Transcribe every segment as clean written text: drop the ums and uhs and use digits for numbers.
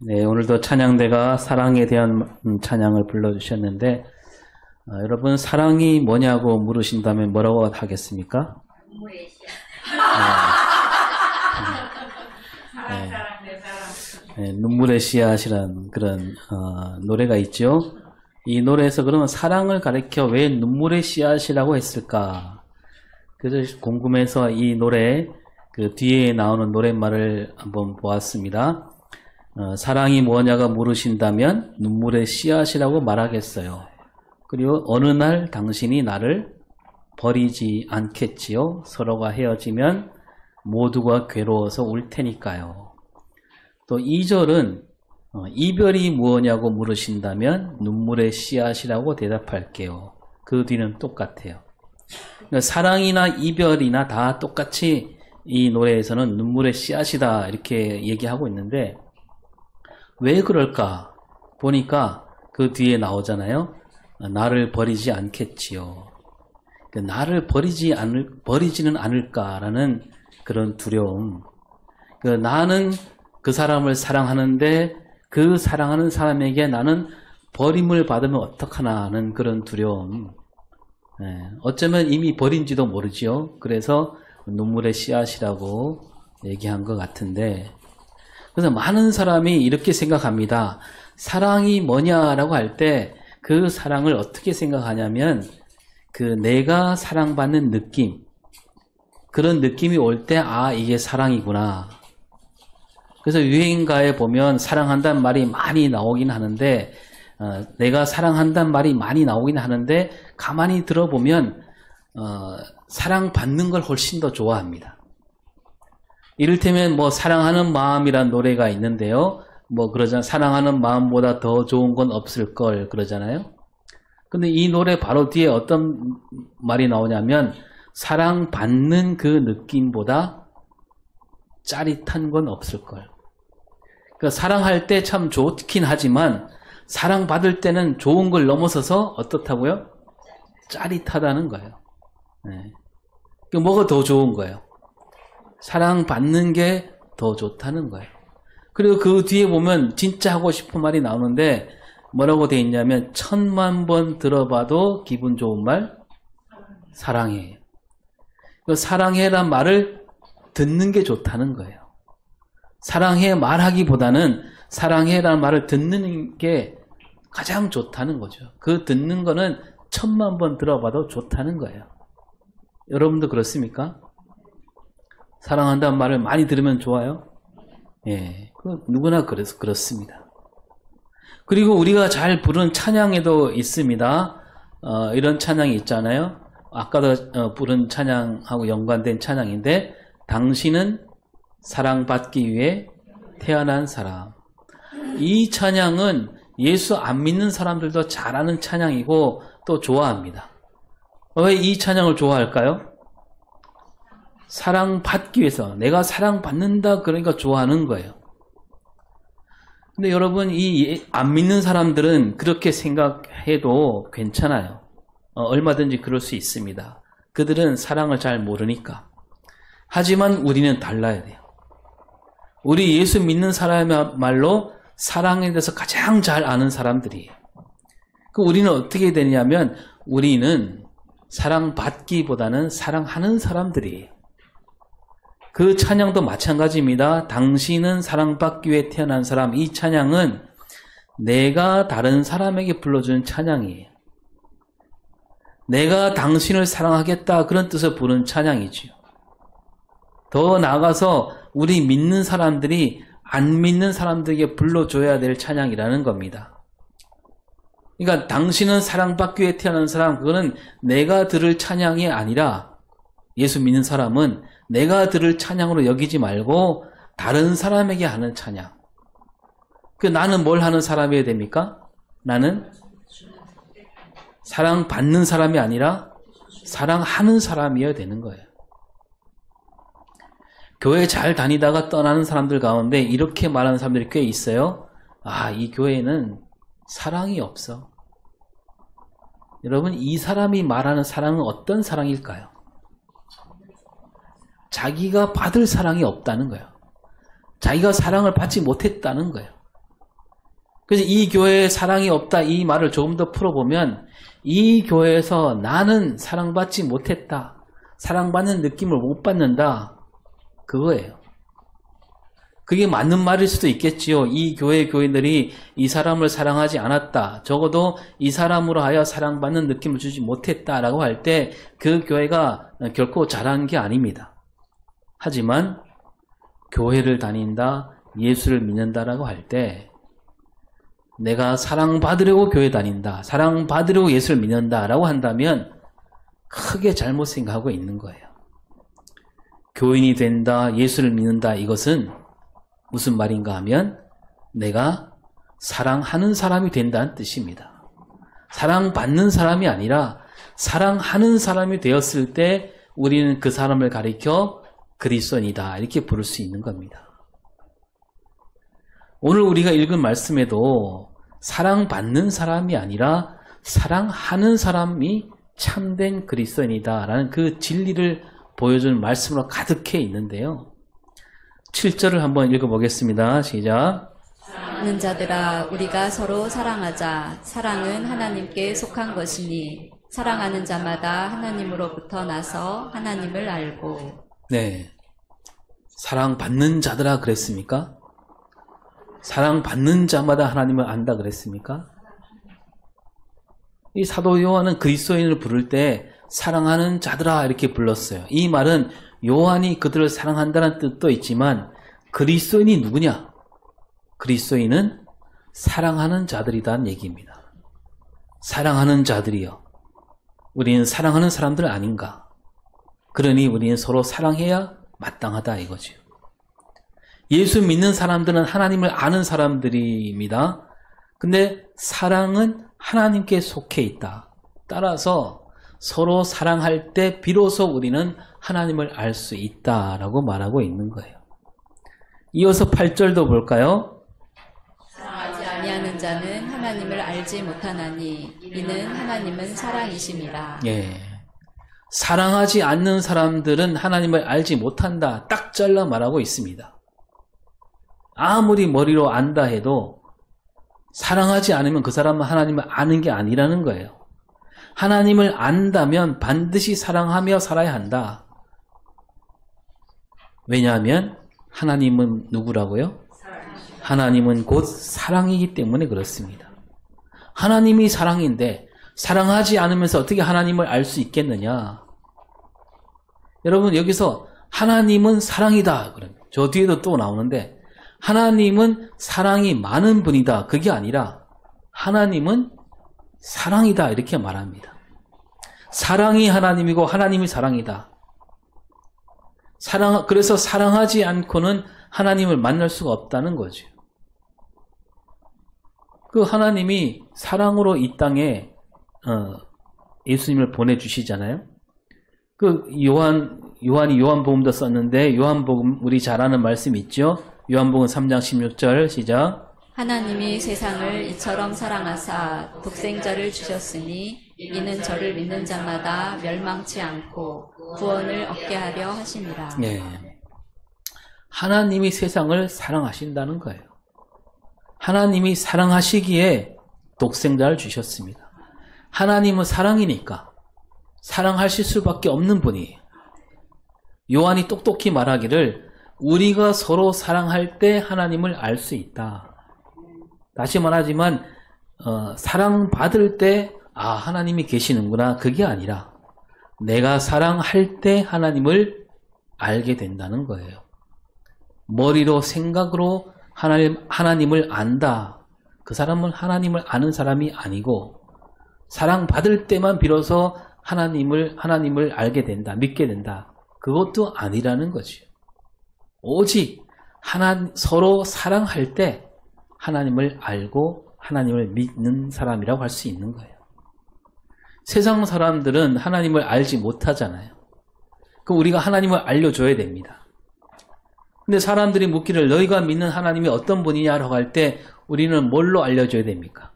네, 오늘도 찬양대가 사랑에 대한 찬양을 불러주셨는데 여러분 사랑이 뭐냐고 물으신다면 뭐라고 하겠습니까? 눈물의 씨앗이라는 그런 노래가 있죠. 이 노래에서 그러면 사랑을 가리켜 왜 눈물의 씨앗이라고 했을까? 그래서 궁금해서 이 노래 그 뒤에 나오는 노랫말을 한번 보았습니다. 사랑이 뭐냐가 물으신다면 눈물의 씨앗이라고 말하겠어요. 그리고 어느 날 당신이 나를 버리지 않겠지요. 서로가 헤어지면 모두가 괴로워서 울 테니까요. 또 2절은 이별이 무엇냐고 물으신다면 눈물의 씨앗이라고 대답할게요. 그 뒤는 똑같아요. 그러니까 사랑이나 이별이나 다 똑같이 이 노래에서는 눈물의 씨앗이다 이렇게 얘기하고 있는데 왜 그럴까 보니까 그 뒤에 나오잖아요. 나를 버리지 않겠지요. 나를 버리지는 않을까라는 그런 두려움. 나는 그 사람을 사랑하는데 그 사랑하는 사람에게 나는 버림을 받으면 어떡하나 하는 그런 두려움. 어쩌면 이미 버린지도 모르지요. 그래서 눈물의 씨앗이라고 얘기한 것 같은데 그래서 많은 사람이 이렇게 생각합니다. 사랑이 뭐냐라고 할 때 그 사랑을 어떻게 생각하냐면 내가 사랑받는 느낌 그런 느낌이 올 때 이게 사랑이구나. 그래서 유행가에 보면 사랑한다는 말이 많이 나오긴 하는데 내가 사랑한다는 말이 많이 나오긴 하는데 가만히 들어보면 사랑받는 걸 훨씬 더 좋아합니다. 이를테면 사랑하는 마음이란 노래가 있는데요. 그러잖아요. 사랑하는 마음보다 더 좋은 건 없을 걸 그러잖아요. 근데 이 노래 바로 뒤에 어떤 말이 나오냐면 사랑받는 그 느낌보다 짜릿한 건 없을 걸. 그러니까 사랑할 때 참 좋긴 하지만 사랑받을 때는 좋은 걸 넘어서서 어떻다고요? 짜릿하다는 거예요. 뭐가 더 좋은 거예요? 사랑받는 게 더 좋다는 거예요. 그리고 그 뒤에 보면 진짜 하고 싶은 말이 나오는데 뭐라고 돼 있냐면 1000만 들어봐도 기분 좋은 말 사랑해. 사랑해란 말을 듣는 게 좋다는 거예요. 사랑해 말하기보다는 사랑해란 말을 듣는 게 가장 좋다는 거죠. 그 듣는 거는 1000만 들어봐도 좋다는 거예요. 여러분도 그렇습니까? 사랑한다는 말을 많이 들으면 좋아요? 예, 누구나 그렇습니다. 그리고 우리가 잘 부르는 찬양에도 있습니다. 이런 찬양이 있잖아요. 아까도 부른 찬양하고 연관된 찬양인데 당신은 사랑받기 위해 태어난 사람. 이 찬양은 예수 안 믿는 사람들도 잘 아는 찬양이고 또 좋아합니다. 왜 이 찬양을 좋아할까요? 사랑받기 위해서 내가 사랑받는다 그러니까 좋아하는 거예요. 근데 여러분 이 안 믿는 사람들은 그렇게 생각해도 괜찮아요. 얼마든지 그럴 수 있습니다. 그들은 사랑을 잘 모르니까. 하지만 우리는 달라야 돼요. 우리 예수 믿는 사람이야말로 사랑에 대해서 가장 잘 아는 사람들이에요. 우리는 어떻게 되냐면 우리는 사랑받기보다는 사랑하는 사람들이에요. 그 찬양도 마찬가지입니다. 당신은 사랑받기 위해 태어난 사람. 이 찬양은 내가 다른 사람에게 불러주는 찬양이에요. 내가 당신을 사랑하겠다 그런 뜻을 부르는 찬양이지요. 더 나아가서 우리 믿는 사람들이 안 믿는 사람들에게 불러줘야 될 찬양이라는 겁니다. 그러니까 당신은 사랑받기 위해 태어난 사람 그거는 내가 들을 찬양이 아니라 예수 믿는 사람은 내가 들을 찬양으로 여기지 말고 다른 사람에게 하는 찬양. 나는 뭘 하는 사람이어야 됩니까? 나는 사랑받는 사람이 아니라 사랑하는 사람이어야 되는 거예요. 교회 잘 다니다가 떠나는 사람들 가운데 이렇게 말하는 사람들이 꽤 있어요. 이 교회는 사랑이 없어. 여러분 이 사람이 말하는 사랑은 어떤 사랑일까요? 자기가 받을 사랑이 없다는 거예요. 자기가 사랑을 받지 못했다는 거예요. 그래서 이 교회에 사랑이 없다 이 말을 조금 더 풀어보면 이 교회에서 나는 사랑받지 못했다. 사랑받는 느낌을 못 받는다. 그거예요. 그게 맞는 말일 수도 있겠지요. 이 교회 교인들이 이 사람을 사랑하지 않았다. 적어도 이 사람으로 하여 사랑받는 느낌을 주지 못했다라고 할 때 그 교회가 결코 잘한 게 아닙니다. 하지만 교회를 다닌다, 예수를 믿는다라고 할 때 내가 사랑받으려고 교회 다닌다, 사랑받으려고 예수를 믿는다라고 한다면 크게 잘못 생각하고 있는 거예요. 교인이 된다, 예수를 믿는다 이것은 무슨 말인가 하면 내가 사랑하는 사람이 된다는 뜻입니다. 사랑받는 사람이 아니라 사랑하는 사람이 되었을 때 우리는 그 사람을 가리켜 그리스도인이다 이렇게 부를 수 있는 겁니다. 오늘 우리가 읽은 말씀에도 사랑받는 사람이 아니라 사랑하는 사람이 참된 그리스도인이다라는 그 진리를 보여주는 말씀으로 가득해 있는데요. 7절을 한번 읽어보겠습니다. 시작. 사랑하는 자들아 우리가 서로 사랑하자. 사랑은 하나님께 속한 것이니 사랑하는 자마다 하나님으로부터 나서 하나님을 알고. 네, 사랑받는 자들아 그랬습니까? 사랑받는 자마다 하나님을 안다 그랬습니까? 이 사도 요한은 그리스도인을 부를 때 사랑하는 자들아 이렇게 불렀어요. 이 말은 요한이 그들을 사랑한다는 뜻도 있지만 그리스도인이 누구냐? 그리스도인은 사랑하는 자들이라는 얘기입니다. 사랑하는 자들이요. 우리는 사랑하는 사람들 아닌가? 그러니 우리는 서로 사랑해야 마땅하다 이거죠. 예수 믿는 사람들은 하나님을 아는 사람들입니다. 근데 사랑은 하나님께 속해 있다. 따라서 서로 사랑할 때 비로소 우리는 하나님을 알 수 있다라고 말하고 있는 거예요. 이어서 8절도 볼까요? 사랑하지 아니하는 자는 하나님을 알지 못하나니 이는 하나님은 사랑이심이라. 예. 사랑하지 않는 사람들은 하나님을 알지 못한다. 딱 잘라 말하고 있습니다. 아무리 머리로 안다 해도 사랑하지 않으면 그 사람은 하나님을 아는 게 아니라는 거예요. 하나님을 안다면 반드시 사랑하며 살아야 한다. 왜냐하면 하나님은 누구라고요? 하나님은 곧 사랑이기 때문에 그렇습니다. 하나님이 사랑인데 사랑하지 않으면서 어떻게 하나님을 알 수 있겠느냐? 여러분 여기서 하나님은 사랑이다. 저 뒤에도 또 나오는데 하나님은 사랑이 많은 분이다. 그게 아니라 하나님은 사랑이다. 이렇게 말합니다. 사랑이 하나님이고 하나님이 사랑이다. 그래서 사랑하지 않고는 하나님을 만날 수가 없다는 거죠. 그 하나님이 사랑으로 이 땅에 예수님을 보내주시잖아요. 그 요한이 요한복음도 썼는데 요한복음 우리 잘 아는 말씀 있죠? 요한복음 3장 16절 시작. 하나님이 세상을 이처럼 사랑하사 독생자를 주셨으니 이는 저를 믿는 자마다 멸망치 않고 구원을 얻게 하려 하심이라. 네. 하나님이 세상을 사랑하신다는 거예요. 하나님이 사랑하시기에 독생자를 주셨습니다. 하나님은 사랑이니까 사랑하실 수밖에 없는 분이에요. 요한이 똑똑히 말하기를 우리가 서로 사랑할 때 하나님을 알 수 있다. 다시 말하지만 사랑받을 때 하나님이 계시는구나. 그게 아니라 내가 사랑할 때 하나님을 알게 된다는 거예요. 머리로 생각으로 하나님을 안다. 그 사람은 하나님을 아는 사람이 아니고 사랑받을 때만 비로소 하나님을 알게 된다. 믿게 된다. 그것도 아니라는 거죠. 오직 서로 사랑할 때 하나님을 알고 하나님을 믿는 사람이라고 할 수 있는 거예요. 세상 사람들은 하나님을 알지 못하잖아요. 그럼 우리가 하나님을 알려줘야 됩니다. 근데 사람들이 묻기를 너희가 믿는 하나님이 어떤 분이냐라고 할 때 우리는 뭘로 알려줘야 됩니까?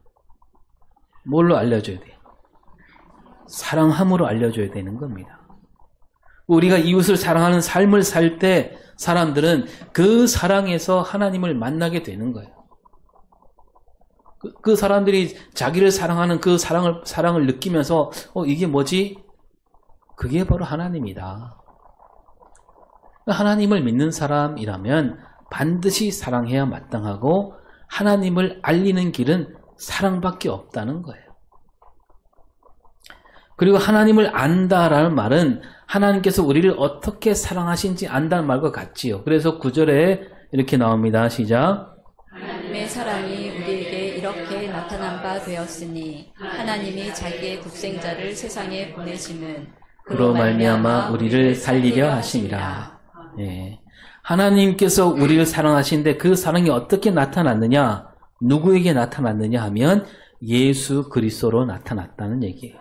뭘로 알려줘야 돼요? 사랑함으로 알려줘야 되는 겁니다. 우리가 이웃을 사랑하는 삶을 살 때 사람들은 그 사랑에서 하나님을 만나게 되는 거예요. 그 사람들이 자기를 사랑하는 그 사랑을 느끼면서 이게 뭐지? 그게 바로 하나님이다. 하나님을 믿는 사람이라면 반드시 사랑해야 마땅하고 하나님을 알리는 길은 사랑밖에 없다는 거예요. 그리고 하나님을 안다라는 말은 하나님께서 우리를 어떻게 사랑하신지 안다는 말과 같지요. 그래서 9절에 이렇게 나옵니다. 시작. 하나님의 사랑이 우리에게 이렇게 나타난 바 되었으니 하나님이 자기의 독생자를 세상에 보내심은 그로 말미암아 우리를 살리려 하심이라. 예. 하나님께서 우리를 사랑하시는데 그 사랑이 어떻게 나타났느냐? 누구에게 나타났느냐 하면 예수 그리스도로 나타났다는 얘기예요.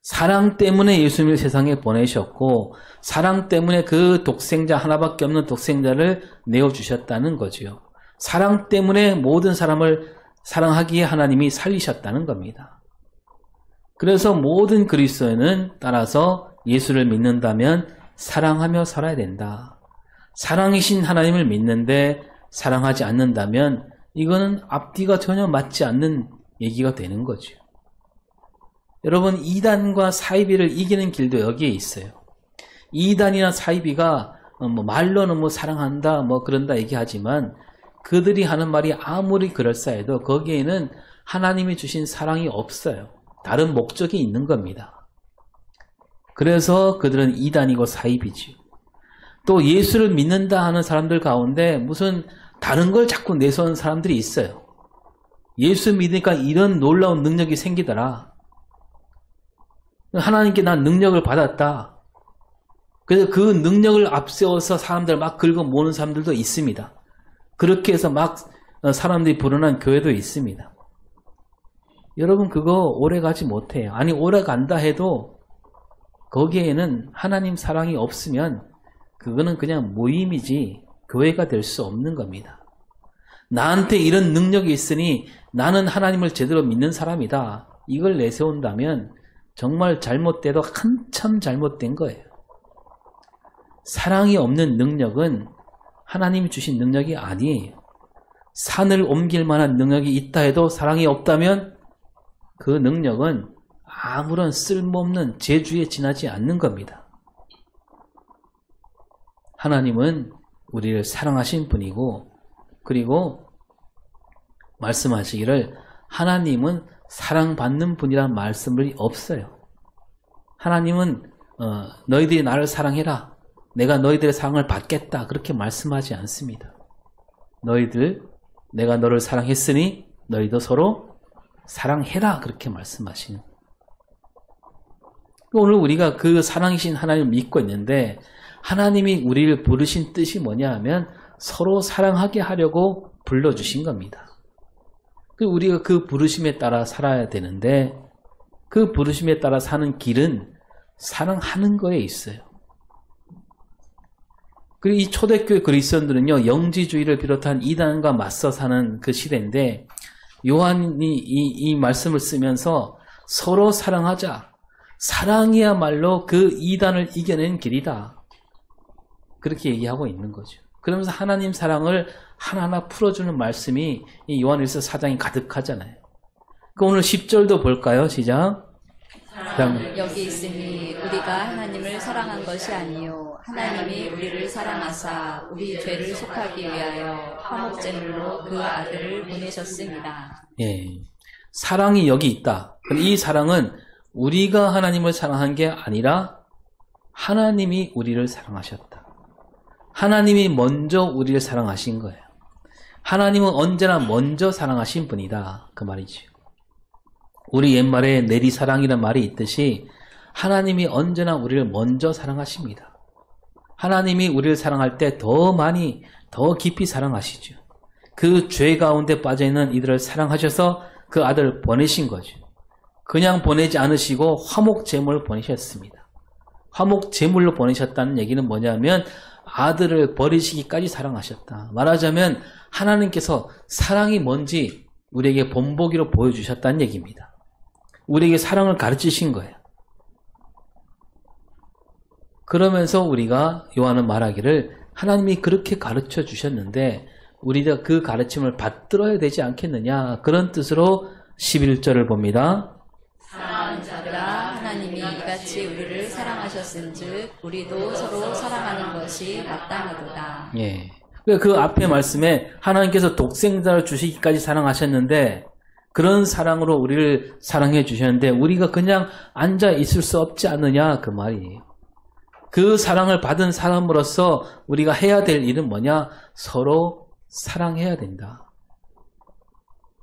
사랑 때문에 예수님을 세상에 보내셨고 사랑 때문에 그 독생자 하나밖에 없는 독생자를 내어주셨다는 거죠. 사랑 때문에 모든 사람을 사랑하기에 하나님이 살리셨다는 겁니다. 그래서 모든 그리스도인은 따라서 예수를 믿는다면 사랑하며 살아야 된다. 사랑이신 하나님을 믿는데 사랑하지 않는다면 이거는 앞뒤가 전혀 맞지 않는 얘기가 되는 거죠. 여러분, 이단과 사이비를 이기는 길도 여기에 있어요. 이단이나 사이비가 말로는 사랑한다 그런다 얘기하지만 그들이 하는 말이 아무리 그럴싸해도 거기에는 하나님이 주신 사랑이 없어요. 다른 목적이 있는 겁니다. 그래서 그들은 이단이고 사이비지요. 또 예수를 믿는다 하는 사람들 가운데 무슨 다른 걸 자꾸 내세우는 사람들이 있어요. 예수 믿으니까 이런 놀라운 능력이 생기더라. 하나님께 난 능력을 받았다. 그래서 그 능력을 앞세워서 사람들 막 긁어 모으는 사람들도 있습니다. 그렇게 해서 막 사람들이 불어난 교회도 있습니다. 여러분, 그거 오래 가지 못해요. 아니, 오래 간다 해도 거기에는 하나님 사랑이 없으면 그거는 그냥 모임이지 교회가 될 수 없는 겁니다. 나한테 이런 능력이 있으니 나는 하나님을 제대로 믿는 사람이다. 이걸 내세운다면 정말 잘못돼도 한참 잘못된 거예요. 사랑이 없는 능력은 하나님이 주신 능력이 아니에요. 산을 옮길 만한 능력이 있다 해도 사랑이 없다면 그 능력은 아무런 쓸모없는 재주에 지나지 않는 겁니다. 하나님은 우리를 사랑하신 분이고 그리고 말씀하시기를 하나님은 사랑받는 분이란 말씀이 없어요. 하나님은 너희들이 나를 사랑해라. 내가 너희들의 사랑을 받겠다. 그렇게 말씀하지 않습니다. 내가 너를 사랑했으니 너희도 서로 사랑해라. 그렇게 말씀하시는. 오늘 우리가 그 사랑이신 하나님을 믿고 있는데 하나님이 우리를 부르신 뜻이 뭐냐 하면 서로 사랑하게 하려고 불러주신 겁니다. 우리가 그 부르심에 따라 살아야 되는데 그 부르심에 따라 사는 길은 사랑하는 거에 있어요. 그리고 이 초대교회 그리스도인들은요, 영지주의를 비롯한 이단과 맞서 사는 그 시대인데 요한이 이 말씀을 쓰면서 서로 사랑하자. 사랑이야말로 그 이단을 이겨낸 길이다. 그렇게 얘기하고 있는 거죠. 그러면서 하나님 사랑을 하나하나 풀어주는 말씀이 이 요한일서 4장이 가득하잖아요. 오늘 10절도 볼까요? 시작. 사랑은 여기 있으니 우리가 하나님을 사랑한 것이 아니요 하나님이 우리를 사랑하사 우리 죄를 속하기 위하여 화목제물로 그 아들을 보내셨습니다. 예, 사랑이 여기 있다. 이 사랑은 우리가 하나님을 사랑한 게 아니라 하나님이 우리를 사랑하셨다. 하나님이 먼저 우리를 사랑하신 거예요. 하나님은 언제나 먼저 사랑하신 분이다. 그 말이죠. 우리 옛말에 내리사랑이라는 말이 있듯이 하나님이 언제나 우리를 먼저 사랑하십니다. 하나님이 우리를 사랑할 때 더 많이, 더 깊이 사랑하시죠. 그 죄 가운데 빠져있는 이들을 사랑하셔서 그 아들을 보내신 거죠. 그냥 보내지 않으시고 화목제물을 보내셨습니다. 화목제물로 보내셨다는 얘기는 뭐냐면 아들을 버리시기까지 사랑하셨다. 말하자면 하나님께서 사랑이 뭔지 우리에게 본보기로 보여주셨다는 얘기입니다. 우리에게 사랑을 가르치신 거예요. 그러면서 우리가 요한은 말하기를 하나님이 그렇게 가르쳐 주셨는데 우리가 그 가르침을 받들어야 되지 않겠느냐, 그런 뜻으로 11절을 봅니다. 사랑하는 자들아, 하나님이 이같이 우리를 사랑하셨은즉 우리도 서로 사랑하는 것이 마땅하도다. 예. 그 앞에 말씀에 하나님께서 독생자를 주시기까지 사랑하셨는데 그런 사랑으로 우리를 사랑해 주셨는데 우리가 그냥 앉아 있을 수 없지 않느냐, 그 말이에요. 그 사랑을 받은 사람으로서 우리가 해야 될 일은 뭐냐? 서로 사랑해야 된다.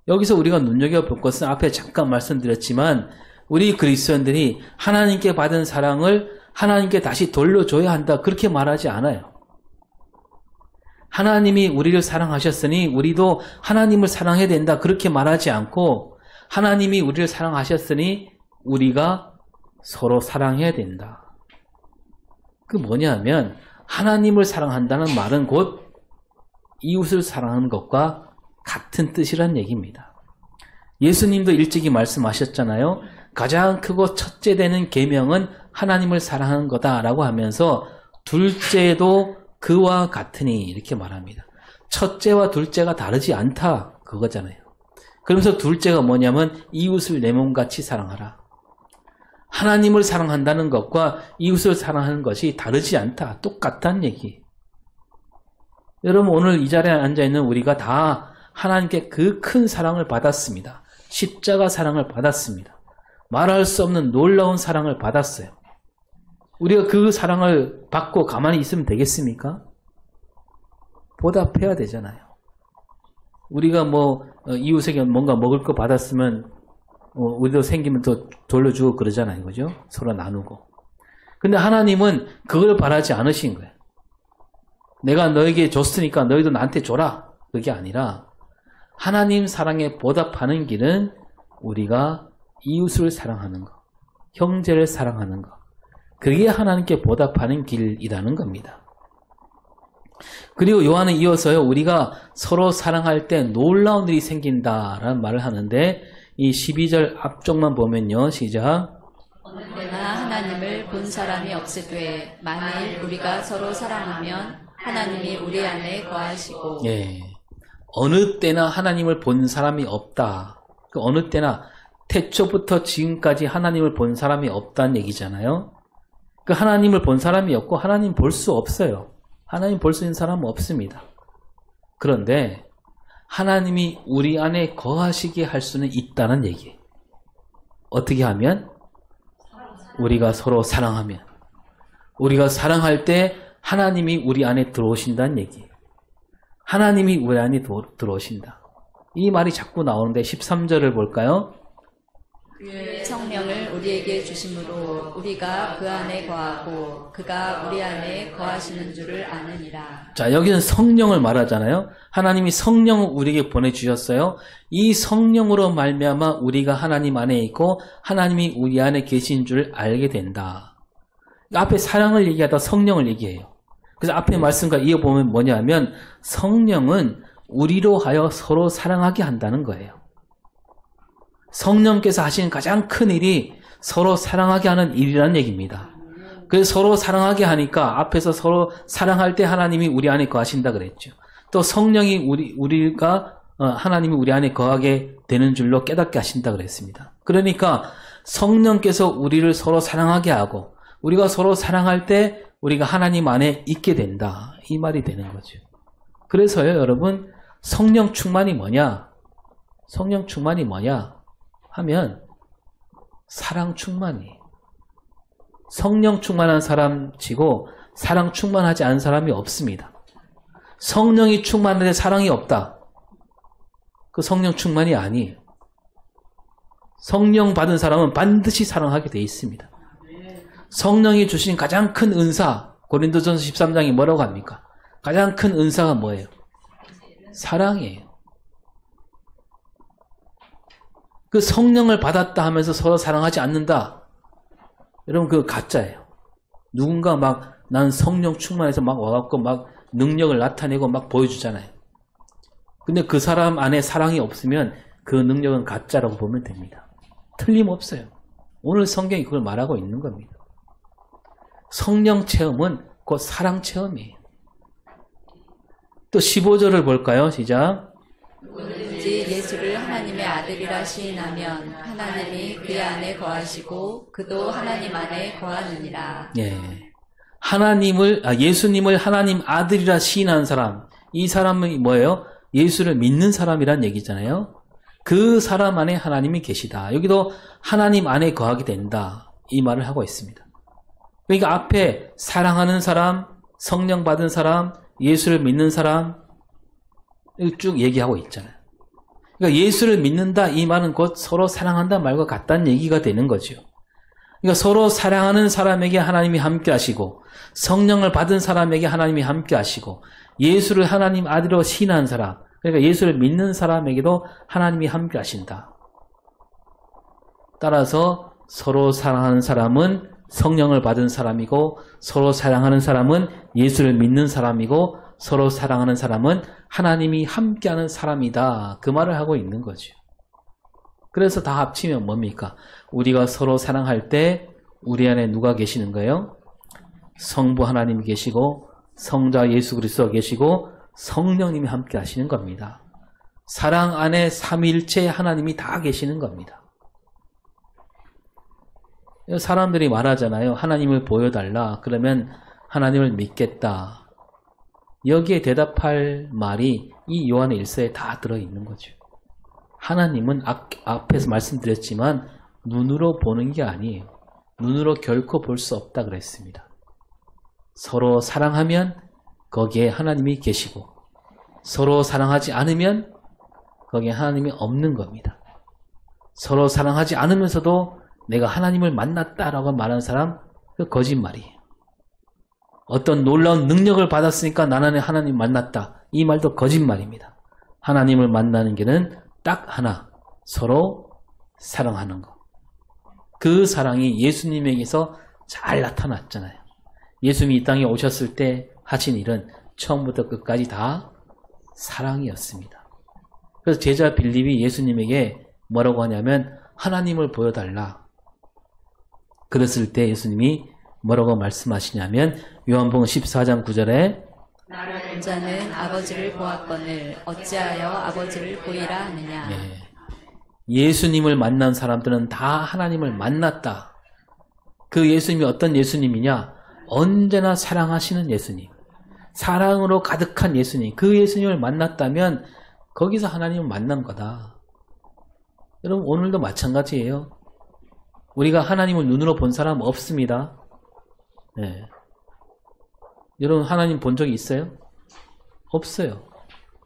여기서 우리가 눈여겨볼 것은 앞에 잠깐 말씀드렸지만 우리 그리스도인들이 하나님께 받은 사랑을 하나님께 다시 돌려줘야 한다, 그렇게 말하지 않아요. 하나님이 우리를 사랑하셨으니 우리도 하나님을 사랑해야 된다, 그렇게 말하지 않고 하나님이 우리를 사랑하셨으니 우리가 서로 사랑해야 된다. 그 뭐냐면 하나님을 사랑한다는 말은 곧 이웃을 사랑하는 것과 같은 뜻이란 얘기입니다. 예수님도 일찍이 말씀하셨잖아요. 가장 크고 첫째 되는 계명은 하나님을 사랑하는 거다라고 하면서 둘째도 그와 같으니 이렇게 말합니다. 첫째와 둘째가 다르지 않다, 그거잖아요. 그러면서 둘째가 뭐냐면 이웃을 내 몸같이 사랑하라. 하나님을 사랑한다는 것과 이웃을 사랑하는 것이 다르지 않다, 똑같다는 얘기. 여러분, 오늘 이 자리에 앉아있는 우리가 다 하나님께 그 큰 사랑을 받았습니다. 십자가 사랑을 받았습니다. 말할 수 없는 놀라운 사랑을 받았어요. 우리가 그 사랑을 받고 가만히 있으면 되겠습니까? 보답해야 되잖아요. 우리가 이웃에게 뭔가 먹을 거 받았으면 우리도 생기면 또 돌려주고 그러잖아요. 그죠? 서로 나누고. 근데 하나님은 그걸 바라지 않으신 거예요. 내가 너에게 줬으니까 너희도 나한테 줘라, 그게 아니라 하나님 사랑에 보답하는 길은 우리가 이웃을 사랑하는 것, 형제를 사랑하는 것, 그게 하나님께 보답하는 길이라는 겁니다. 그리고 요한은 이어서요, 우리가 서로 사랑할 때 놀라운 일이 생긴다라는 말을 하는데 이 12절 앞쪽만 보면요, 시작. 어느 때나 하나님을 본 사람이 없으되 만일 우리가 서로 사랑하면 하나님이 우리 안에 거하시고. 예. 어느 때나 하나님을 본 사람이 없다. 그 어느 때나 태초부터 지금까지 하나님을 본 사람이 없다는 얘기잖아요. 그 하나님을 본 사람이 없고 하나님 볼 수 없어요. 하나님 볼 수 있는 사람은 없습니다. 그런데 하나님이 우리 안에 거하시게 할 수는 있다는 얘기예요. 어떻게 하면? 우리가 서로 사랑하면. 우리가 사랑할 때 하나님이 우리 안에 들어오신다는 얘기예요. 하나님이 우리 안에 들어오신다. 이 말이 자꾸 나오는데 13절을 볼까요? 그의 성령을 우리에게 주심으로 우리가 그 안에 거하고 그가 우리 안에 거하시는 줄을 아느니라. 자, 여기는 성령을 말하잖아요. 하나님이 성령을 우리에게 보내주셨어요. 이 성령으로 말미암아 우리가 하나님 안에 있고 하나님이 우리 안에 계신 줄 알게 된다. 앞에 사랑을 얘기하다 성령을 얘기해요. 그래서 앞에 말씀과 이어보면 뭐냐면 성령은 우리로 하여 서로 사랑하게 한다는 거예요. 성령께서 하시는 가장 큰 일이 서로 사랑하게 하는 일이라는 얘기입니다. 그래서 서로 사랑하게 하니까 앞에서 서로 사랑할 때 하나님이 우리 안에 거하신다 그랬죠. 또 성령이 하나님이 우리 안에 거하게 되는 줄로 깨닫게 하신다 그랬습니다. 그러니까 성령께서 우리를 서로 사랑하게 하고 우리가 서로 사랑할 때 우리가 하나님 안에 있게 된다, 이 말이 되는 거죠. 그래서요, 여러분, 성령 충만이 뭐냐? 성령 충만이 뭐냐? 하면 사랑 충만이에요. 성령 충만한 사람 치고 사랑 충만하지 않은 사람이 없습니다. 성령이 충만한데 사랑이 없다. 그 성령 충만이 아니에요. 성령 받은 사람은 반드시 사랑하게 돼 있습니다. 성령이 주신 가장 큰 은사, 고린도전서 13장이 뭐라고 합니까? 가장 큰 은사가 뭐예요? 사랑이에요. 그 성령을 받았다 하면서 서로 사랑하지 않는다. 여러분, 그거 가짜예요. 누군가 난 성령 충만해서 와갖고 능력을 나타내고 보여주잖아요. 근데 그 사람 안에 사랑이 없으면 그 능력은 가짜라고 보면 됩니다. 틀림없어요. 오늘 성경이 그걸 말하고 있는 겁니다. 성령 체험은 곧 사랑 체험이에요. 또 15절을 볼까요? 시작. 누구든지 예수를 하나님의 아들이라 시인하면 하나님이 그의 안에 거하시고 그도 하나님 안에 거하느니라. 예. 예수님을 하나님 아들이라 시인하는 사람, 이 사람은 뭐예요? 예수를 믿는 사람이란 얘기잖아요. 그 사람 안에 하나님이 계시다. 여기도 하나님 안에 거하게 된다. 이 말을 하고 있습니다. 그러니까 앞에 사랑하는 사람, 성령 받은 사람, 예수를 믿는 사람 쭉 얘기하고 있잖아요. 그러니까 예수를 믿는다 이 말은 곧 서로 사랑한다 말과 같다는 얘기가 되는 거죠. 그러니까 서로 사랑하는 사람에게 하나님이 함께 하시고 성령을 받은 사람에게 하나님이 함께 하시고 예수를 하나님 아들로 신한 사람, 그러니까 예수를 믿는 사람에게도 하나님이 함께 하신다. 따라서 서로 사랑하는 사람은 성령을 받은 사람이고 서로 사랑하는 사람은 예수를 믿는 사람이고 서로 사랑하는 사람은 하나님이 함께하는 사람이다. 그 말을 하고 있는 거죠. 그래서 다 합치면 뭡니까? 우리가 서로 사랑할 때 우리 안에 누가 계시는 거예요? 성부 하나님이 계시고 성자 예수 그리스도가 계시고 성령님이 함께 하시는 겁니다. 사랑 안에 삼위일체 하나님이 다 계시는 겁니다. 사람들이 말하잖아요. 하나님을 보여달라. 그러면 하나님을 믿겠다. 여기에 대답할 말이 이 요한의 일서에 다 들어있는 거죠. 하나님은 앞에서 말씀드렸지만 눈으로 보는 게 아니에요. 눈으로 결코 볼 수 없다 그랬습니다. 서로 사랑하면 거기에 하나님이 계시고 서로 사랑하지 않으면 거기에 하나님이 없는 겁니다. 서로 사랑하지 않으면서도 내가 하나님을 만났다라고 말하는 사람, 그 거짓말이에요. 어떤 놀라운 능력을 받았으니까 나는 하나님 만났다. 이 말도 거짓말입니다. 하나님을 만나는 길은 딱 하나, 서로 사랑하는 것. 그 사랑이 예수님에게서 잘 나타났잖아요. 예수님이 이 땅에 오셨을 때 하신 일은 처음부터 끝까지 다 사랑이었습니다. 그래서 제자 빌립이 예수님에게 뭐라고 하냐면 하나님을 보여달라. 그랬을 때 예수님이 뭐라고 말씀하시냐면 요한복음 14장 9절에 나를 본 자는 아버지를 보았거늘 어찌하여 아버지를 보이라 하느냐. 네. 예수님을 만난 사람들은 다 하나님을 만났다. 그 예수님이 어떤 예수님이냐? 언제나 사랑하시는 예수님. 사랑으로 가득한 예수님. 그 예수님을 만났다면 거기서 하나님을 만난 거다. 여러분 오늘도 마찬가지예요. 우리가 하나님을 눈으로 본 사람 없습니다. 네. 여러분 하나님 본 적이 있어요? 없어요.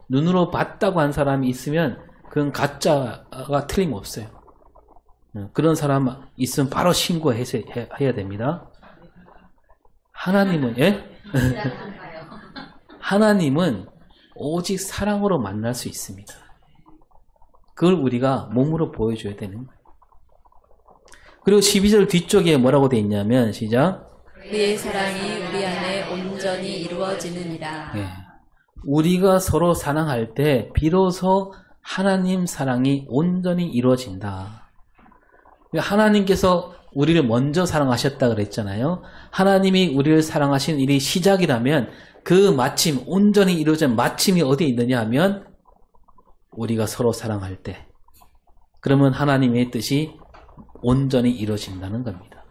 눈으로 봤다고 한 사람이 있으면 그건 가짜가 틀림없어요. 그런 사람 있으면 바로 신고해야 됩니다. 하나님은 하나님은 오직 사랑으로 만날 수 있습니다. 그걸 우리가 몸으로 보여줘야 되는 거예요. 그리고 12절 뒤쪽에 뭐라고 돼 있냐면 시작. 그의 사랑이 우리 안에 온전히 이루어지느니라. 예. 우리가 서로 사랑할 때 비로소 하나님 사랑이 온전히 이루어진다. 하나님께서 우리를 먼저 사랑하셨다 그랬잖아요. 하나님이 우리를 사랑하신 일이 시작이라면 그 마침 온전히 이루어진 마침이 어디에 있느냐 하면 우리가 서로 사랑할 때 그러면 하나님의 뜻이 온전히 이루어진다는 겁니다.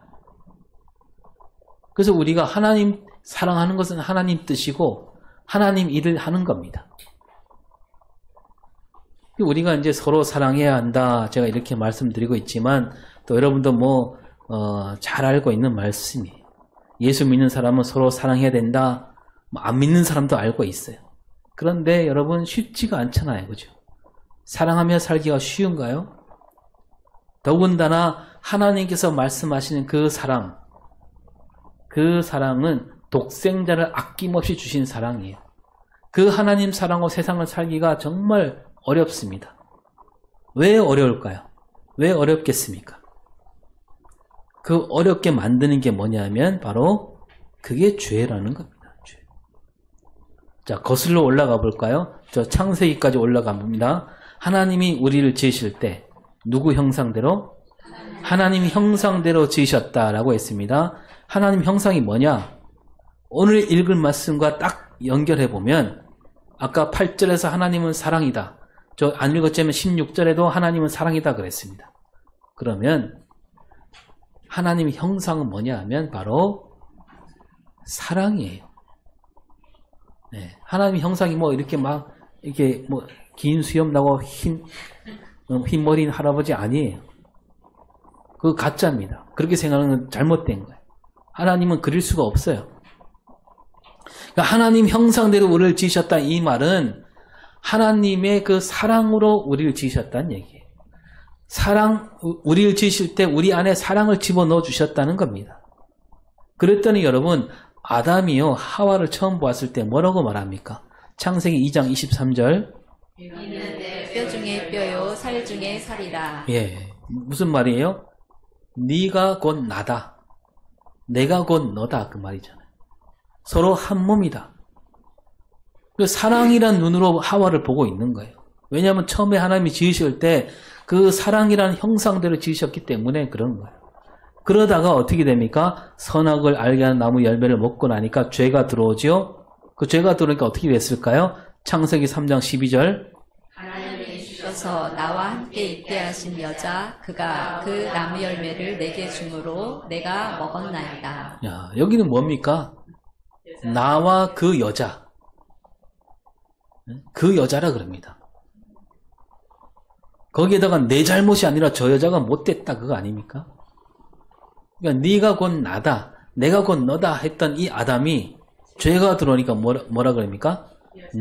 그래서 우리가 하나님 사랑하는 것은 하나님 뜻이고 하나님 일을 하는 겁니다. 우리가 이제 서로 사랑해야 한다. 제가 이렇게 말씀드리고 있지만 또 여러분도 잘 알고 있는 말씀이에요. 예수 믿는 사람은 서로 사랑해야 된다. 안 믿는 사람도 알고 있어요. 그런데 여러분 쉽지가 않잖아요. 그죠? 사랑하며 살기가 쉬운가요? 더군다나 하나님께서 말씀하시는 그 사랑은 독생자를 아낌없이 주신 사랑이에요. 그 하나님 사랑으로 세상을 살기가 정말 어렵습니다. 왜 어려울까요? 왜 어렵겠습니까? 그 어렵게 만드는 게 뭐냐면 바로 그게 죄라는 겁니다. 죄. 자, 거슬러 올라가 볼까요? 저 창세기까지 올라가 봅니다. 하나님이 우리를 지으실 때 누구 형상대로? 하나님 형상대로 지으셨다라고 했습니다. 하나님 형상이 뭐냐? 오늘 읽은 말씀과 딱 연결해보면 아까 8절에서 하나님은 사랑이다. 저 안 읽었지만 16절에도 하나님은 사랑이다 그랬습니다. 그러면 하나님의 형상은 뭐냐 하면 바로 사랑이에요. 네, 하나님의 형상이 뭐 이렇게 막 이렇게 뭐 긴 수염 나고 흰 머리인 할아버지 아니에요. 그거 가짜입니다. 그렇게 생각하는 건 잘못된 거예요. 하나님은 그릴 수가 없어요. 그러니까 하나님 형상대로 우리를 지으셨다 이 말은 하나님의 그 사랑으로 우리를 지으셨다는 얘기예요. 우리를 지으실 때 우리 안에 사랑을 집어넣어 주셨다는 겁니다. 그랬더니 여러분 아담이요 하와를 처음 보았을 때 뭐라고 말합니까? 창세기 2장 23절 이는 내 뼈 중에 뼈요 살 중에 살이라. 예, 무슨 말이에요? 네가 곧 나다. 내가 곧 너다 그 말이잖아요. 서로 한 몸이다. 그 사랑이란 눈으로 하와를 보고 있는 거예요. 왜냐하면 처음에 하나님이 지으실 때 그 사랑이라는 형상대로 지으셨기 때문에 그런 거예요. 그러다가 어떻게 됩니까? 선악을 알게 하는 나무 열매를 먹고 나니까 죄가 들어오죠. 그 죄가 들어오니까 어떻게 됐을까요? 창세기 3장 12절 하나님이 주셔서 나와 함께 있게 하신 여자 그가 그 나무 열매를 내게 주므로 내가 먹었나이다. 야, 여기는 뭡니까? 나와 그 여자. 그 여자라 그럽니다. 거기에다가 내 잘못이 아니라 저 여자가 못됐다 그거 아닙니까? 그러니까 네가 곧 나다. 내가 곧 너다 했던 이 아담이 죄가 들어오니까 뭐라 그럽니까?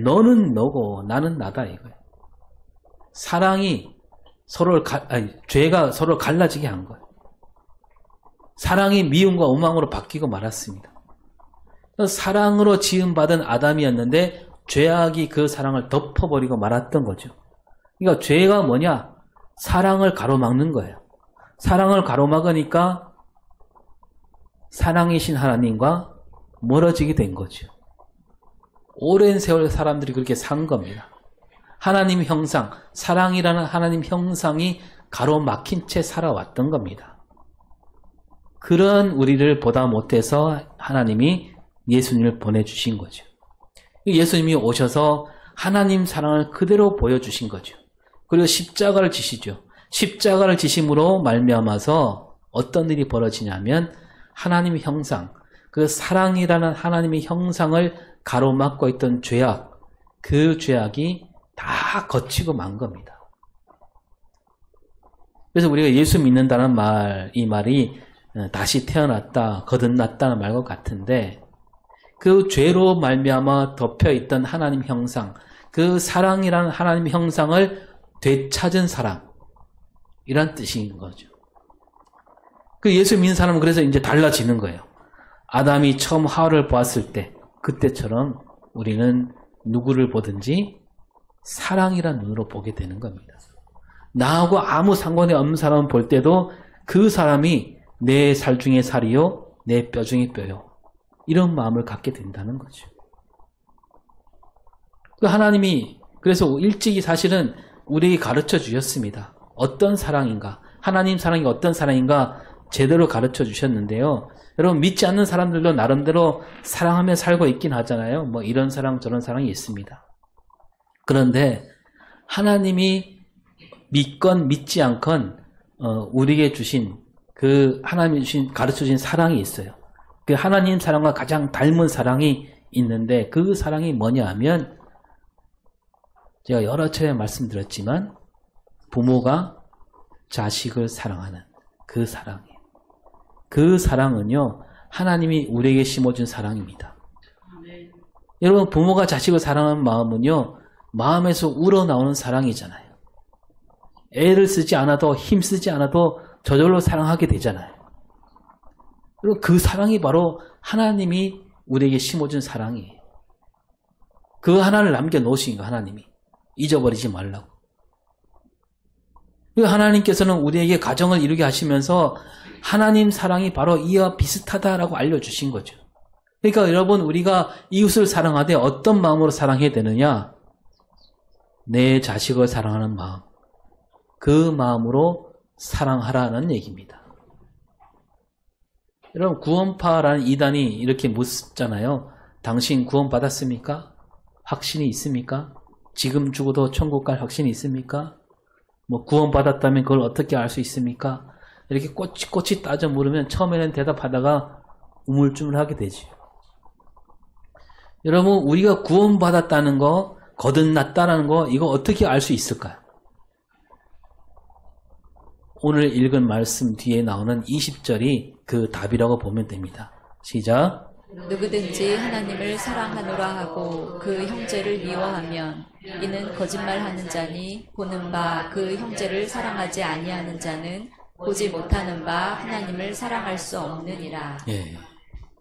너는 너고 나는 나다 이거예요. 사랑이 죄가 서로를 갈라지게 한 거예요. 사랑이 미움과 오망으로 바뀌고 말았습니다. 사랑으로 지음받은 아담이었는데 죄악이 그 사랑을 덮어버리고 말았던 거죠. 그러니까 죄가 뭐냐? 사랑을 가로막는 거예요. 사랑을 가로막으니까 사랑이신 하나님과 멀어지게 된 거죠. 오랜 세월 사람들이 그렇게 산 겁니다. 하나님 형상, 사랑이라는 하나님 형상이 가로막힌 채 살아왔던 겁니다. 그런 우리를 보다 못해서 하나님이 예수님을 보내주신 거죠. 예수님이 오셔서 하나님 사랑을 그대로 보여주신 거죠. 그리고 십자가를 지시죠. 십자가를 지심으로 말미암아서 어떤 일이 벌어지냐면 하나님의 형상, 그 사랑이라는 하나님의 형상을 가로막고 있던 죄악, 그 죄악이 다 거치고 만 겁니다. 그래서 우리가 예수 믿는다는 이 말이 다시 태어났다, 거듭났다는 말과 같은데 그 죄로 말미암아 덮여있던 하나님 형상, 그 사랑이라는 하나님 형상을 되찾은 사람, 이란 뜻인 거죠. 그 예수 믿는 사람은 그래서 이제 달라지는 거예요. 아담이 처음 하와를 보았을 때 그때처럼 우리는 누구를 보든지 사랑이란 눈으로 보게 되는 겁니다. 나하고 아무 상관이 없는 사람을 볼 때도 그 사람이 내 살 중에 살이요 내 뼈 중에 뼈요 이런 마음을 갖게 된다는 거죠. 그 하나님이 그래서 일찍이 사실은 우리에게 가르쳐 주셨습니다. 어떤 사랑인가, 하나님 사랑이 어떤 사랑인가 제대로 가르쳐 주셨는데요. 여러분 믿지 않는 사람들도 나름대로 사랑하며 살고 있긴 하잖아요. 뭐 이런 사랑 저런 사랑이 있습니다. 그런데 하나님이 믿건 믿지 않건 우리에게 주신 그 하나님이 주신 가르쳐 주신 사랑이 있어요. 그 하나님 사랑과 가장 닮은 사랑이 있는데 그 사랑이 뭐냐 하면 제가 여러 차례 말씀드렸지만 부모가 자식을 사랑하는 그 사랑이에요. 그 사랑은요 하나님이 우리에게 심어준 사랑입니다. 여러분 부모가 자식을 사랑하는 마음은요 마음에서 우러나오는 사랑이잖아요. 애를 쓰지 않아도 힘쓰지 않아도 저절로 사랑하게 되잖아요. 그리고 그 사랑이 바로 하나님이 우리에게 심어준 사랑이에요. 그 하나를 남겨놓으신 거 하나님이 잊어버리지 말라고. 하나님께서는 우리에게 가정을 이루게 하시면서 하나님 사랑이 바로 이와 비슷하다라고 알려주신 거죠. 그러니까 여러분 우리가 이웃을 사랑하되 어떤 마음으로 사랑해야 되느냐? 내 자식을 사랑하는 마음. 그 마음으로 사랑하라는 얘기입니다. 여러분 구원파라는 이단이 이렇게 묻잖아요. 당신 구원받았습니까? 확신이 있습니까? 지금 죽어도 천국 갈 확신이 있습니까? 뭐 구원받았다면 그걸 어떻게 알 수 있습니까? 이렇게 꼬치꼬치 따져 물으면 처음에는 대답하다가 우물쭈물하게 되지. 여러분 우리가 구원받았다는 거, 거듭났다는 거 이거 어떻게 알 수 있을까요? 오늘 읽은 말씀 뒤에 나오는 20절이 그 답이라고 보면 됩니다. 시작. 누구든지 하나님을 사랑하노라 하고 그 형제를 미워하면 이는 거짓말하는 자니 보는 바 그 형제를 사랑하지 아니하는 자는 보지 못하는 바 하나님을 사랑할 수 없느니라. 예.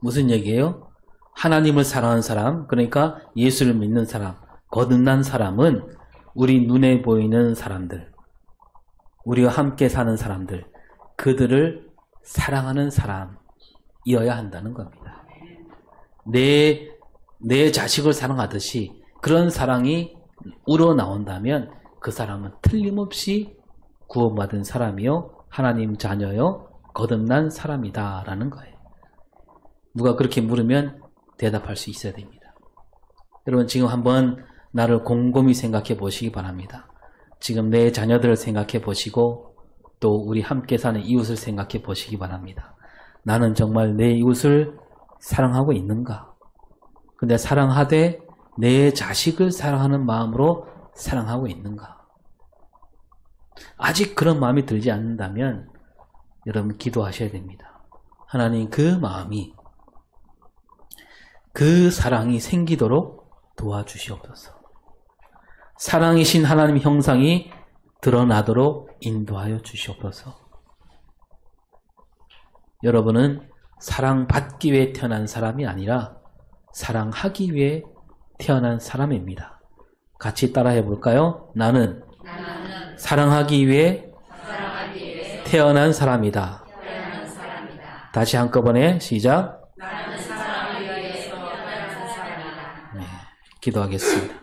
무슨 얘기예요? 하나님을 사랑하는 사람, 그러니까 예수를 믿는 사람, 거듭난 사람은 우리 눈에 보이는 사람들, 우리와 함께 사는 사람들, 그들을 사랑하는 사람이어야 한다는 겁니다. 내 자식을 사랑하듯이 그런 사랑이 우러나온다면 그 사람은 틀림없이 구원받은 사람이요, 하나님 자녀요, 거듭난 사람이다라는 거예요. 누가 그렇게 물으면 대답할 수 있어야 됩니다. 여러분 지금 한번 나를 곰곰이 생각해 보시기 바랍니다. 지금 내 자녀들을 생각해 보시고 또 우리 함께 사는 이웃을 생각해 보시기 바랍니다. 나는 정말 내 이웃을 사랑하고 있는가? 근데 사랑하되 내 자식을 사랑하는 마음으로 사랑하고 있는가? 아직 그런 마음이 들지 않는다면 여러분 기도하셔야 됩니다. 하나님 그 마음이, 그 사랑이 생기도록 도와주시옵소서. 사랑이신 하나님 형상이 드러나도록 인도하여 주시옵소서. 여러분은 사랑받기 위해 태어난 사람이 아니라 사랑하기 위해 태어난 사람입니다. 같이 따라해 볼까요? 나는 사랑하기 위해 태어난 사람이다. 다시 한꺼번에 시작. 네, 기도하겠습니다.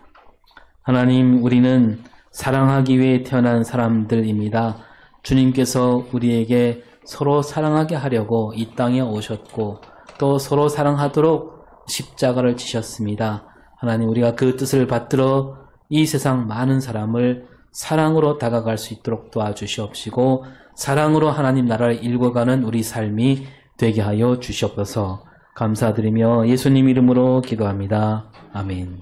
하나님, 우리는 사랑하기 위해 태어난 사람들입니다. 주님께서 우리에게 서로 사랑하게 하려고 이 땅에 오셨고 또 서로 사랑하도록 십자가를 지셨습니다. 하나님, 우리가 그 뜻을 받들어 이 세상 많은 사람을 사랑으로 다가갈 수 있도록 도와주시옵시고 사랑으로 하나님 나라를 일궈가는 우리 삶이 되게 하여 주시옵소서. 감사드리며 예수님 이름으로 기도합니다. 아멘.